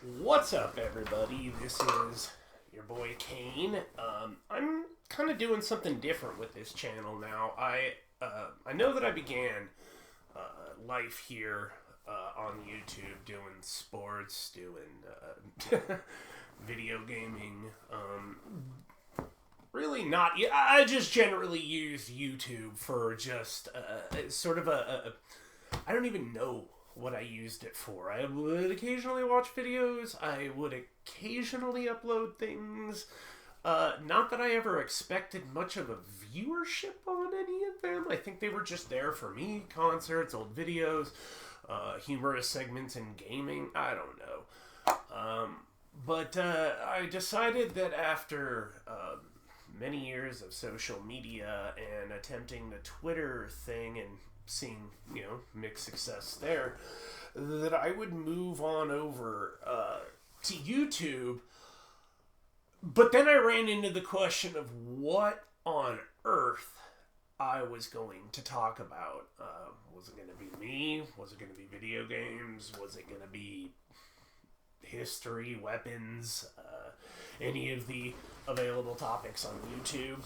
What's up, everybody? This is your boy Kane. I'm kind of doing something different with this channel now. I know that I began life here on YouTube doing sports, doing video gaming. Really not. I just generally use YouTube for just sort of I don't even know what I used it for. I would occasionally watch videos. I would occasionally upload things. Not that I ever expected much of a viewership on any of them. I think they were just there for me. Concerts, old videos, humorous segments in gaming. I don't know. But I decided that after many years of social media and attempting the Twitter thing and seeing, mixed success there, that I would move on over to YouTube. But then I ran into the question of what on earth I was going to talk about. Was it going to be me? Was it going to be video games? Was it going to be history, weapons, any of the available topics on YouTube?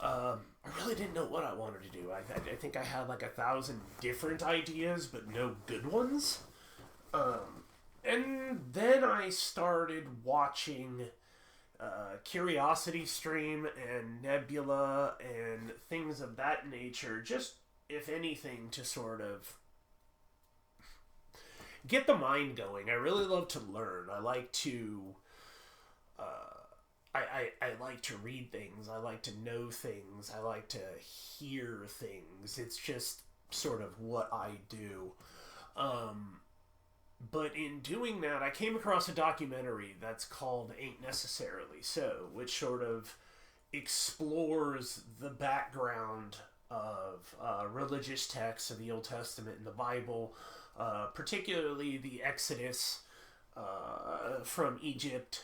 I really didn't know what I wanted to do. I think I had like 1,000 different ideas, but no good ones. And then I started watching Curiosity Stream and Nebula and things of that nature, just, if anything, to sort of get the mind going. I really love to learn. I like to I like to read things. I like to know things. I like to hear things. It's just sort of what I do. But in doing that, I came across a documentary that's called Ain't Necessarily So, which sort of explores the background of religious texts of the Old Testament and the Bible, particularly the Exodus from Egypt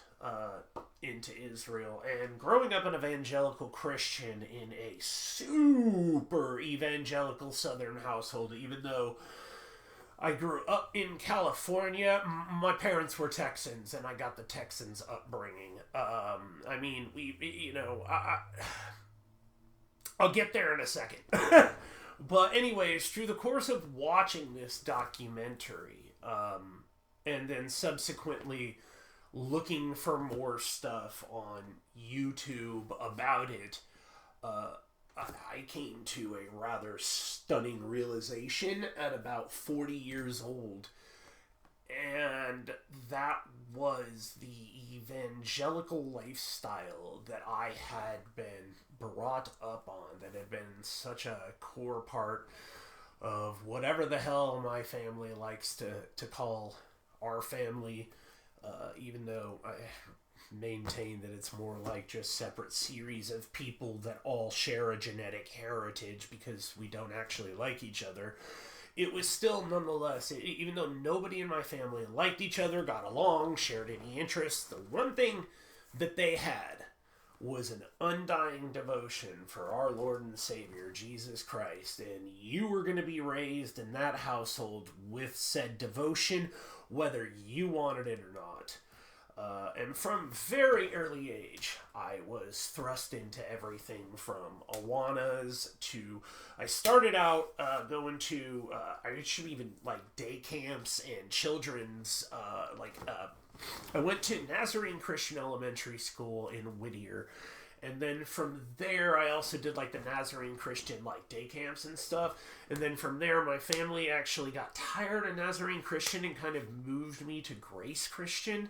into Israel, and growing up an evangelical Christian in a super evangelical Southern household. Even though I grew up in California, my parents were Texans, and I got the Texans upbringing. I mean, I'll get there in a second. But anyways, through the course of watching this documentary, and then subsequently looking for more stuff on YouTube about it, I came to a rather stunning realization at about 40 years old. And that was the evangelical lifestyle that I had been brought up on, that had been such a core part of whatever the hell my family likes to call our family. Even though I maintain that it's more like just separate series of people that all share a genetic heritage because we don't actually like each other, it was still nonetheless, even though nobody in my family liked each other, got along, shared any interests, the one thing that they had was an undying devotion for our Lord and Savior, Jesus Christ. And you were going to be raised in that household with said devotion, whether you wanted it or not. And from very early age, I was thrust into everything from Awanas to... I started out going to... I should even, day camps and children's... I went to Nazarene Christian Elementary School in Whittier. And then from there, I also did, the Nazarene Christian, day camps and stuff. And then from there, my family actually got tired of Nazarene Christian and kind of moved me to Grace Christian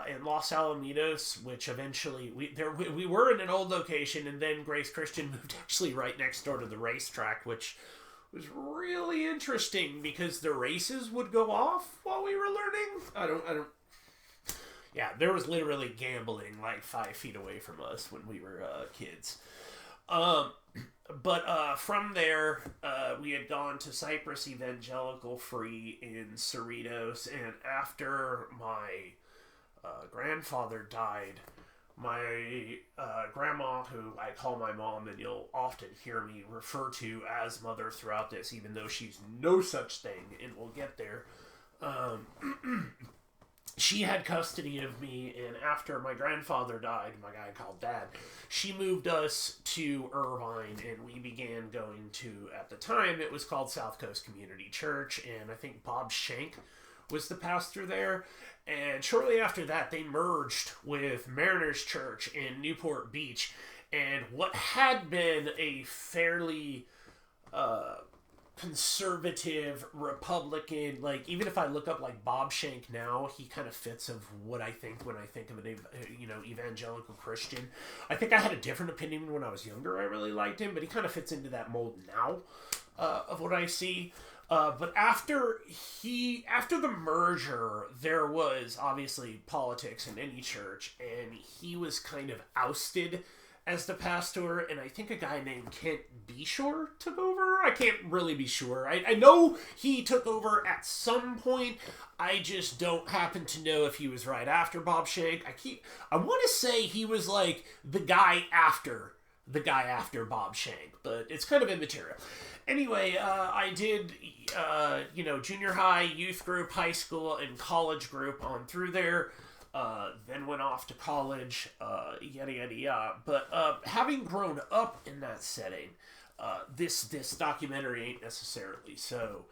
in Los Alamitos, which eventually... We were in an old location, and then Grace Christian moved actually right next door to the racetrack, which was really interesting because the races would go off while we were learning. I don't... Yeah, there was literally gambling 5 feet away from us when we were kids. But from there, we had gone to Cypress Evangelical Free in Cerritos, and after my grandfather died, my grandma, who I call my mom, and you'll often hear me refer to as mother throughout this, even though she's no such thing, and we'll get there, she had custody of me, and after my grandfather died, my guy called Dad, she moved us to Irvine, and we began going to, at the time, it was called South Coast Community Church, and I think Bob Shank was the pastor there. And shortly after that, they merged with Mariners Church in Newport Beach, and what had been a fairly conservative Republican, like, even if I look up like Bob Shank now, he kind of fits of what I think when I think of an evangelical Christian. I think I had a different opinion when I was younger. I really liked him, but he kind of fits into that mold now of what I see. But after the merger, there was obviously politics in any church, and he was kind of ousted as the pastor, and I think a guy named Kent Beshore took over. I can't really be sure. I know he took over at some point. I just don't happen to know if he was right after Bob Shank. I want to say he was like the guy after Bob Shank, but it's kind of immaterial. Anyway, I did, junior high, youth group, high school, and college group on through there. Then went off to college, yada yada yada. But having grown up in that setting, this documentary ain't necessarily so.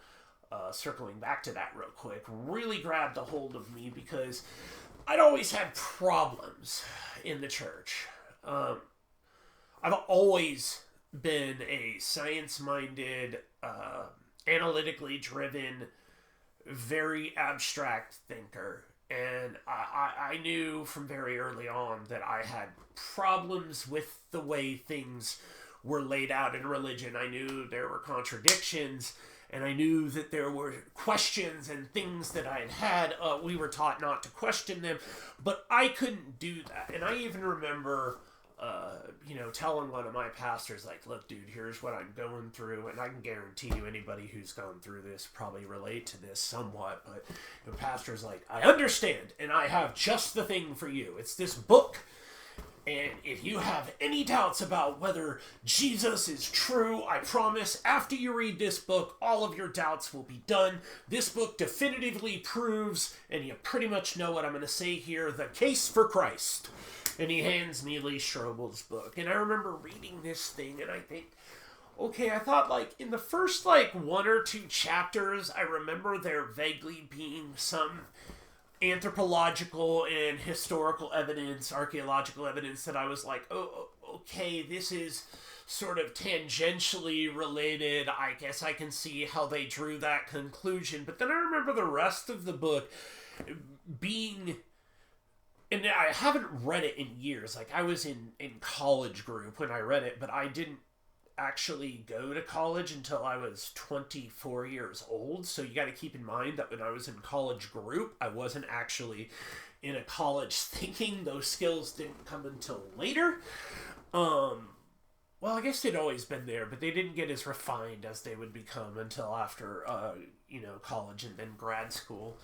Circling back to that real quick, really grabbed a hold of me because I'd always had problems in the church. I've always been a science-minded, analytically driven, very abstract thinker. And I knew from very early on that I had problems with the way things were laid out in religion. I knew there were contradictions, and I knew that there were questions and things that I had. We were taught not to question them, but I couldn't do that. And I even remember telling one of my pastors, like, look, dude, here's what I'm going through, and I can guarantee you anybody who's gone through this probably relate to this somewhat, but the pastor's like, I understand, and I have just the thing for you. It's this book, and if you have any doubts about whether Jesus is true, I promise, after you read this book, all of your doubts will be done. This book definitively proves, and you pretty much know what I'm going to say here, the case for Christ. And he hands me Lee Strobel's book. And I remember reading this thing, and I think, okay, I thought, like, in the first, like, 1 or 2 chapters, I remember there vaguely being some anthropological and historical evidence, archaeological evidence that I was like, oh, okay, this is sort of tangentially related. I guess I can see how they drew that conclusion. But then I remember the rest of the book being... And I haven't read it in years. Like, I was in college group when I read it, but I didn't actually go to college until I was 24 years old. So you got to keep in mind that when I was in college group, I wasn't actually in a college thinking. Those skills didn't come until later. Well, I guess they'd always been there, but they didn't get as refined as they would become until after, college and then grad school.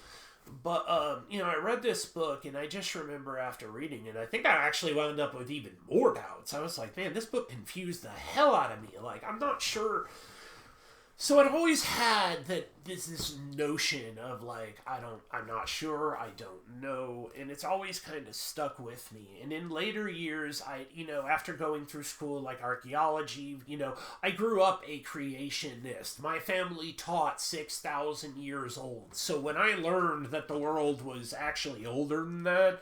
But, I read this book, and I just remember after reading it, I think I actually wound up with even more doubts. I was like, man, this book confused the hell out of me. Like, I'm not sure. So I'd always had this notion of, like, I'm not sure, I don't know, and it's always kind of stuck with me. And in later years, after going through school, like archaeology, I grew up a creationist. My family taught 6,000 years old. So when I learned that the world was actually older than that,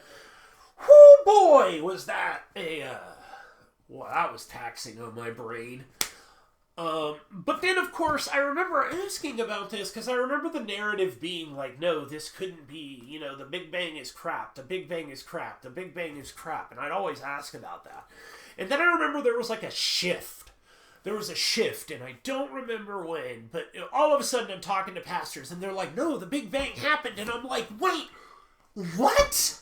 whoo boy, was that that was taxing on my brain. But then, of course, I remember asking about this because I remember the narrative being like, no, this couldn't be, the Big Bang is crap, the Big Bang is crap, the Big Bang is crap, and I'd always ask about that. And then I remember there was like a shift. There was a shift, and I don't remember when, but all of a sudden I'm talking to pastors, and they're like, no, the Big Bang happened, and I'm like, wait, what?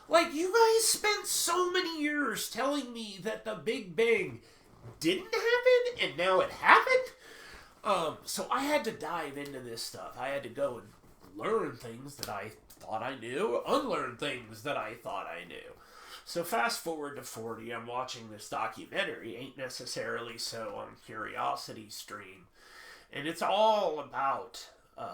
Like, you guys spent so many years telling me that the Big Bang didn't happen, and now it happened? So I had to dive into this stuff. I had to go and learn things that I thought I knew, unlearn things that I thought I knew. So fast forward to 40, I'm watching this documentary, ain't necessarily so on Curiosity Stream, and it's all about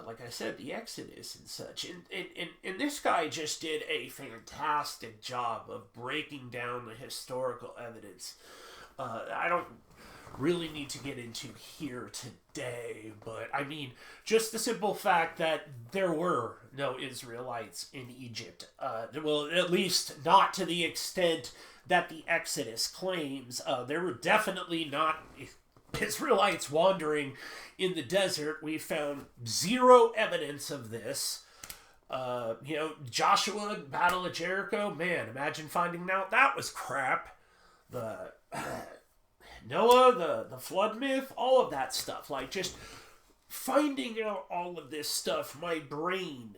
like I said, the Exodus and such. And this guy just did a fantastic job of breaking down the historical evidence. I don't really need to get into here today, but I mean, just the simple fact that there were no Israelites in Egypt. Well, at least not to the extent that the Exodus claims. There were definitely not Israelites wandering in the desert. We found zero evidence of this. Joshua, Battle of Jericho, man, imagine finding out that was crap. The Noah, the flood myth, all of that stuff. Like, just finding out all of this stuff, my brain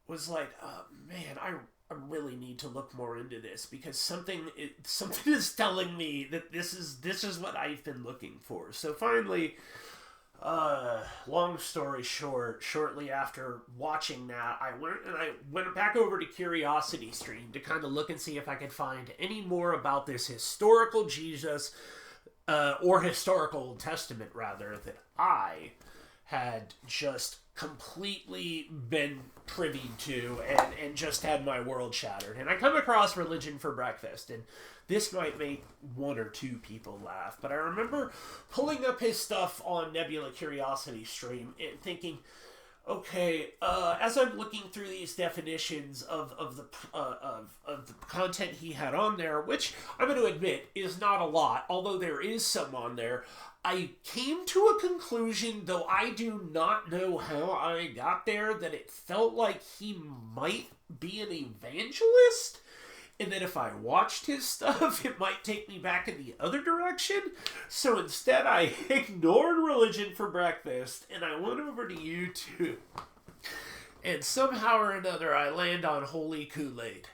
was like, oh, man, I really need to look more into this, because something is telling me that this is what I've been looking for. So finally, long story short, shortly after watching that, I went back over to Curiosity Stream to kind of look and see if I could find any more about this historical Jesus, or historical Old Testament rather, that I had just completely been privy to and just had my world shattered. And I come across Religion for Breakfast, and this might make one or two people laugh, but I remember pulling up his stuff on Nebula Curiosity Stream and thinking, okay, as I'm looking through these definitions of the content he had on there, which I'm going to admit is not a lot, although there is some on there, I came to a conclusion, though I do not know how I got there, that it felt like he might be an evangelist, and that if I watched his stuff, it might take me back in the other direction. So instead, I ignored Religion for Breakfast, and I went over to YouTube. And somehow or another, I land on Holy Koolaid.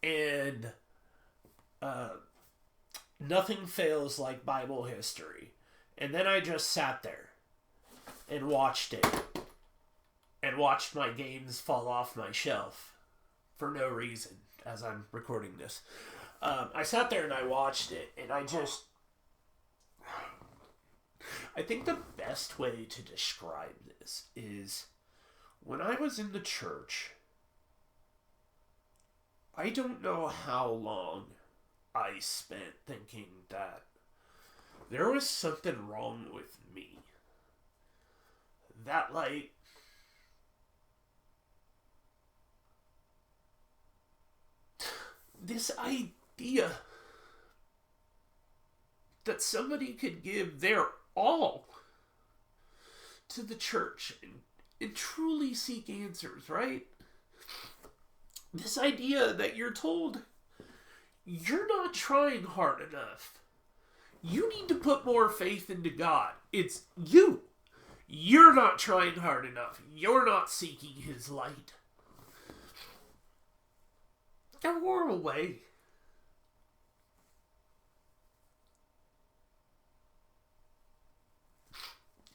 And nothing fails like Bible history. And then I just sat there and watched it. And watched my games fall off my shelf for no reason as I'm recording this. I sat there and I watched it, and I think the best way to describe this is, when I was in the church, I don't know how long I spent thinking that there was something wrong with me. That, like, this idea that somebody could give their all to the church and truly seek answers, right? This idea that you're told you're not trying hard enough. You need to put more faith into God. It's you. You're not trying hard enough. You're not seeking His light. That wore away.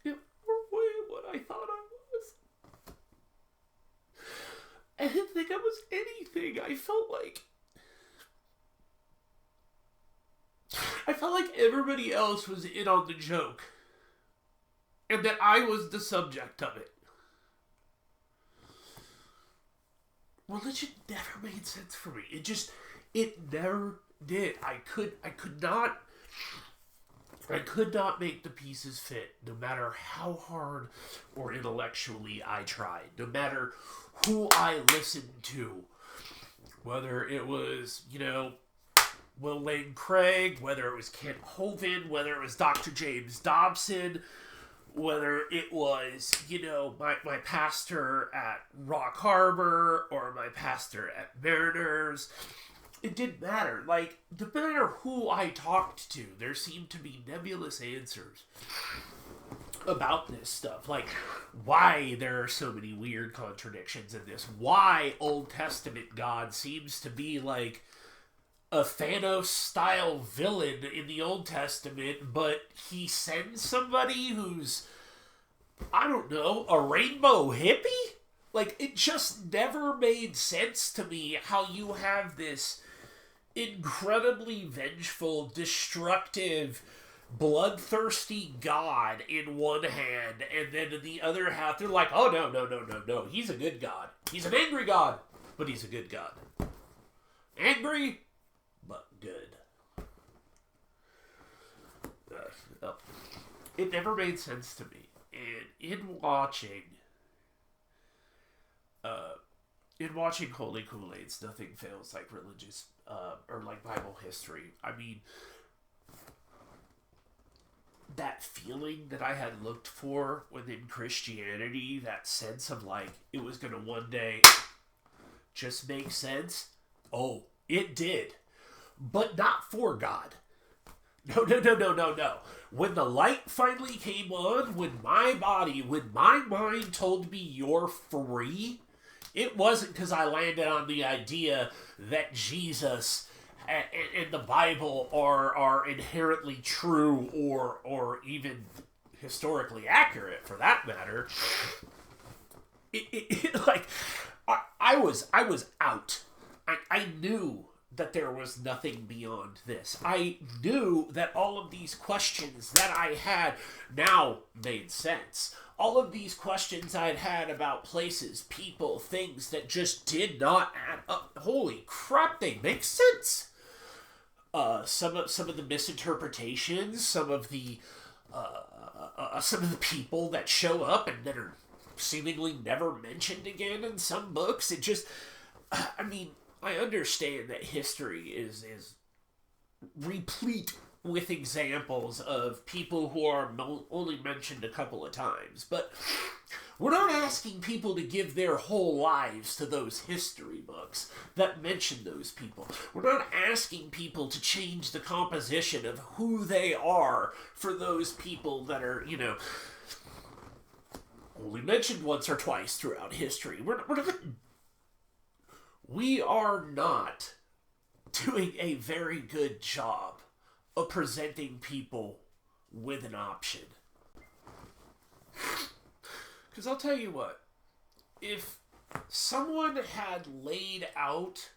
It wore away what I thought I was. I didn't think I was anything. I felt like everybody else was in on the joke. And that I was the subject of it. Religion never made sense for me. It never did. I could not make the pieces fit, no matter how hard or intellectually I tried, no matter who I listened to, whether it was, Will Lane Craig, whether it was Kent Hovind, whether it was Dr. James Dobson, whether it was, my pastor at Rock Harbor or my pastor at Mariners. It didn't matter. Like, no matter who I talked to, there seemed to be nebulous answers about this stuff. Like, why there are so many weird contradictions in this. Why Old Testament God seems to be like a Thanos-style villain in the Old Testament, but he sends somebody who's, I don't know, a rainbow hippie? Like, it just never made sense to me how you have this incredibly vengeful, destructive, bloodthirsty God in one hand, and then in the other half, they're like, oh, no. He's a good God. He's an angry God, but he's a good God. Angry, but good. It never made sense to me. And in watching Holy Koolaids, nothing fails like religious, or like Bible history. I mean, that feeling that I had looked for within Christianity, that sense of like, it was going to one day just make sense. Oh, it did. But not for God. No. When the light finally came on, when my mind told me you're free, it wasn't because I landed on the idea that Jesus and the Bible are inherently true or even historically accurate, for that matter. I was out. I knew that there was nothing beyond this. I knew that all of these questions that I had now made sense. All of these questions I'd had about places, people, things that just did not add up. Holy crap, they make sense. Some of the misinterpretations, some of the people that show up and that are seemingly never mentioned again in some books. It just, I mean, I understand that history is replete with examples of people who are only mentioned a couple of times, but we're not asking people to give their whole lives to those history books that mention those people. We're not asking people to change the composition of who they are for those people that are, only mentioned once or twice throughout history. We are not doing a very good job of presenting people with an option. Because I'll tell you what, if someone had laid out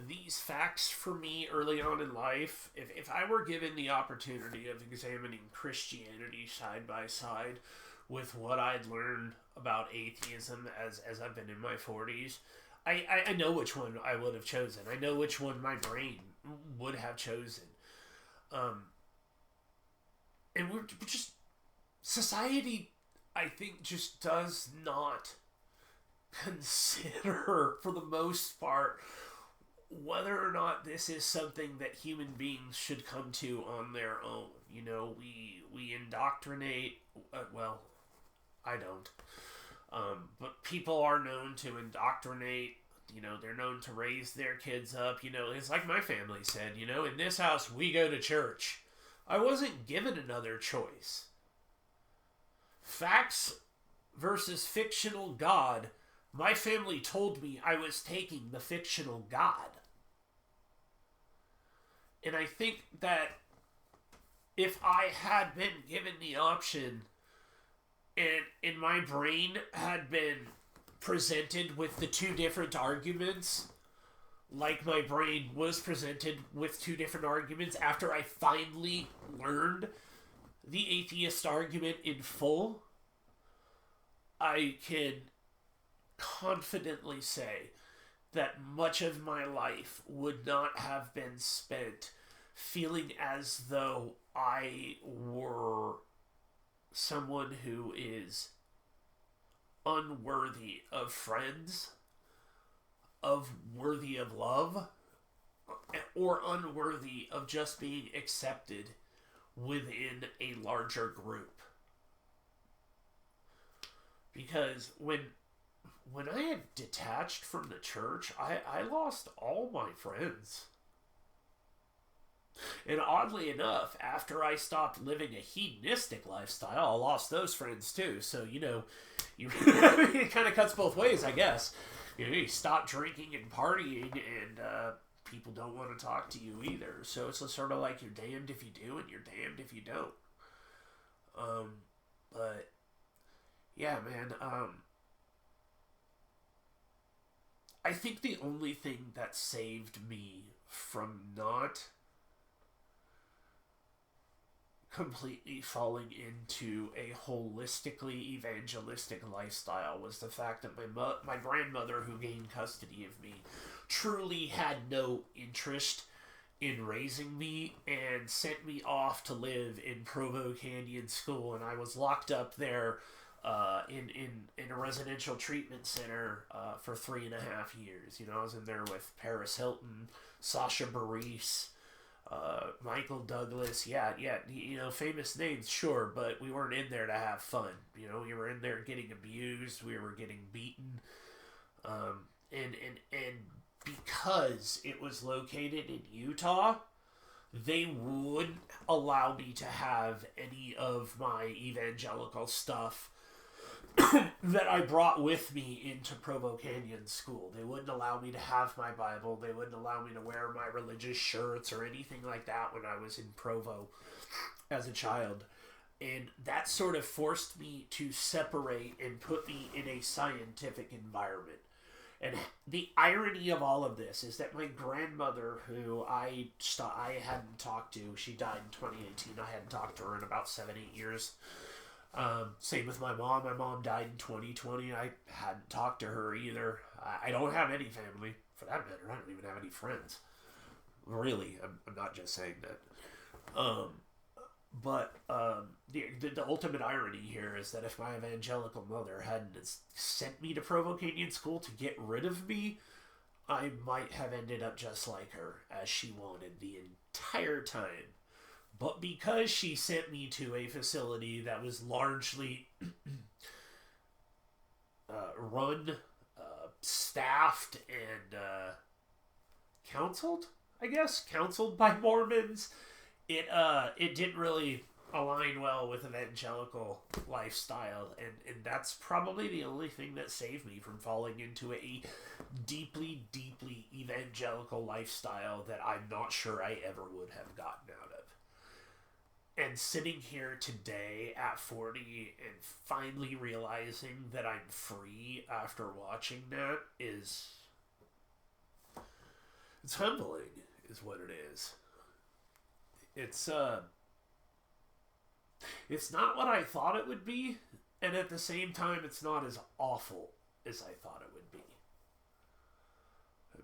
these facts for me early on in life, if I were given the opportunity of examining Christianity side by side with what I'd learned about atheism as I've been in my 40s, I know which one I would have chosen. I know which one my brain would have chosen. And we're just, society, I think, just does not consider, for the most part, whether or not this is something that human beings should come to on their own. We indoctrinate, well, I don't. But people are known to indoctrinate, they're known to raise their kids up, it's like my family said, in this house we go to church. I wasn't given another choice. Facts versus fictional God, my family told me I was taking the fictional God. And I think that if I had been given the option, and in my brain had been presented with the two different arguments, like my brain was presented with two different arguments after I finally learned the atheist argument in full, I can confidently say that much of my life would not have been spent feeling as though I were someone who is unworthy of friends, worthy of love, or unworthy of just being accepted within a larger group. Because when I had detached from the church, I lost all my friends. And oddly enough, after I stopped living a hedonistic lifestyle, I lost those friends too. So, it kind of cuts both ways, I guess. You stop drinking and partying, and people don't want to talk to you either. So it's sort of like you're damned if you do and you're damned if you don't. But yeah, man. I think the only thing that saved me from not completely falling into a holistically evangelistic lifestyle was the fact that my grandmother, who gained custody of me, truly had no interest in raising me and sent me off to live in Provo Canyon School, and I was locked up there in a residential treatment center for 3.5 years. You know, I was in there with Paris Hilton, Sasha Bareilles, Michael Douglas, you know, famous names, sure, but we weren't in there to have fun. You know, we were in there getting abused, we were getting beaten, and because it was located in Utah, they wouldn't allow me to have any of my evangelical stuff that I brought with me into Provo Canyon School. They wouldn't allow me to have my Bible. They wouldn't allow me to wear my religious shirts or anything like that when I was in Provo as a child. And that sort of forced me to separate and put me in a scientific environment. And the irony of all of this is that my grandmother, who I hadn't talked to, she died in 2018. I hadn't talked to her in about 7-8 years. Same with my mom. My mom died in 2020. I hadn't talked to her either. I don't have any family, for that matter. I don't even have any friends. Really, I'm not just saying that. But the ultimate irony here is that if my evangelical mother hadn't sent me to Provo Canyon School to get rid of me, I might have ended up just like her, as she wanted the entire time. But because she sent me to a facility that was largely run, staffed, and counseled by Mormons, it didn't really align well with evangelical lifestyle, and that's probably the only thing that saved me from falling into a deeply, deeply evangelical lifestyle that I'm not sure I ever would have gotten out of. And sitting here today at 40 and finally realizing that I'm free after watching that it's humbling, is what it is. It's not what I thought it would be, and at the same time, it's not as awful as I thought it would be.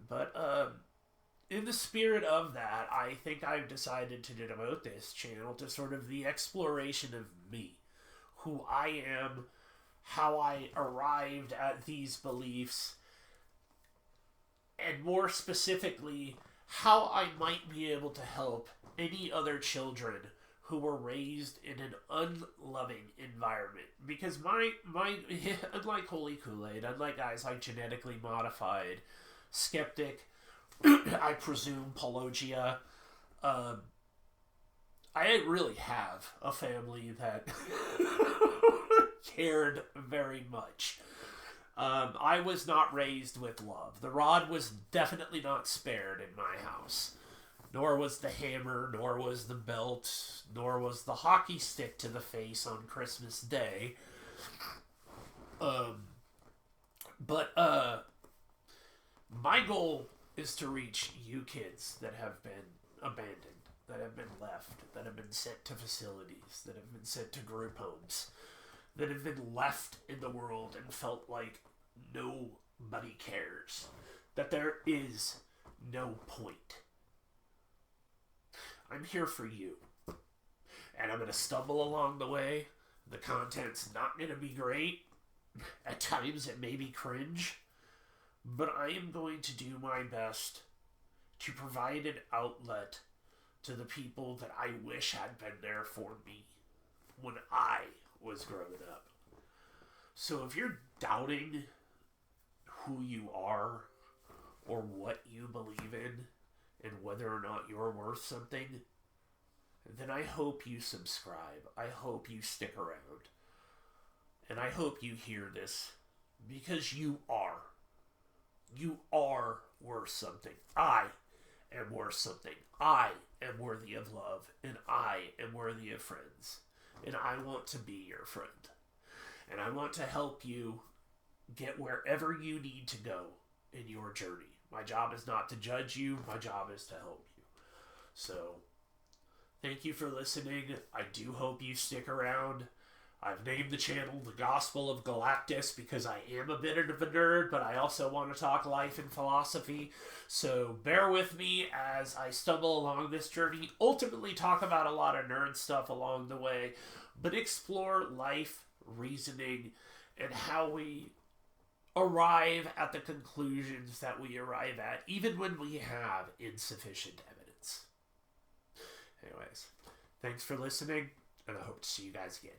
But, in the spirit of that, I think I've decided to devote this channel to sort of the exploration of me, who I am, how I arrived at these beliefs, and more specifically, how I might be able to help any other children who were raised in an unloving environment. Because my unlike Holy Koolaid, unlike guys like Genetically Modified Skeptic, I presume Paulogia, I didn't really have a family that cared very much. I was not raised with love. The rod was definitely not spared in my house. Nor was the hammer, nor was the belt, nor was the hockey stick to the face on Christmas Day. But my goal is to reach you kids that have been abandoned, that have been left, that have been sent to facilities, that have been sent to group homes, that have been left in the world and felt like nobody cares, that there is no point. I'm here for you. And I'm going to stumble along the way. The content's not going to be great. At times it may be cringe. But I am going to do my best to provide an outlet to the people that I wish had been there for me when I was growing up. So if you're doubting who you are or what you believe in and whether or not you're worth something, then I hope you subscribe. I hope you stick around. And I hope you hear this, because you are. You are worth something. I am worth something. I am worthy of love, and I am worthy of friends. And I want to be your friend. And I want to help you get wherever you need to go in your journey. My job is not to judge you. My job is to help you. So, Thank you for listening. I do hope you stick around. I've named the channel The Gospel of Galactus because I am a bit of a nerd, but I also want to talk life and philosophy. So bear with me as I stumble along this journey. Ultimately talk about a lot of nerd stuff along the way, but explore life, reasoning, and how we arrive at the conclusions that we arrive at, even when we have insufficient evidence. Anyways, thanks for listening, and I hope to see you guys again.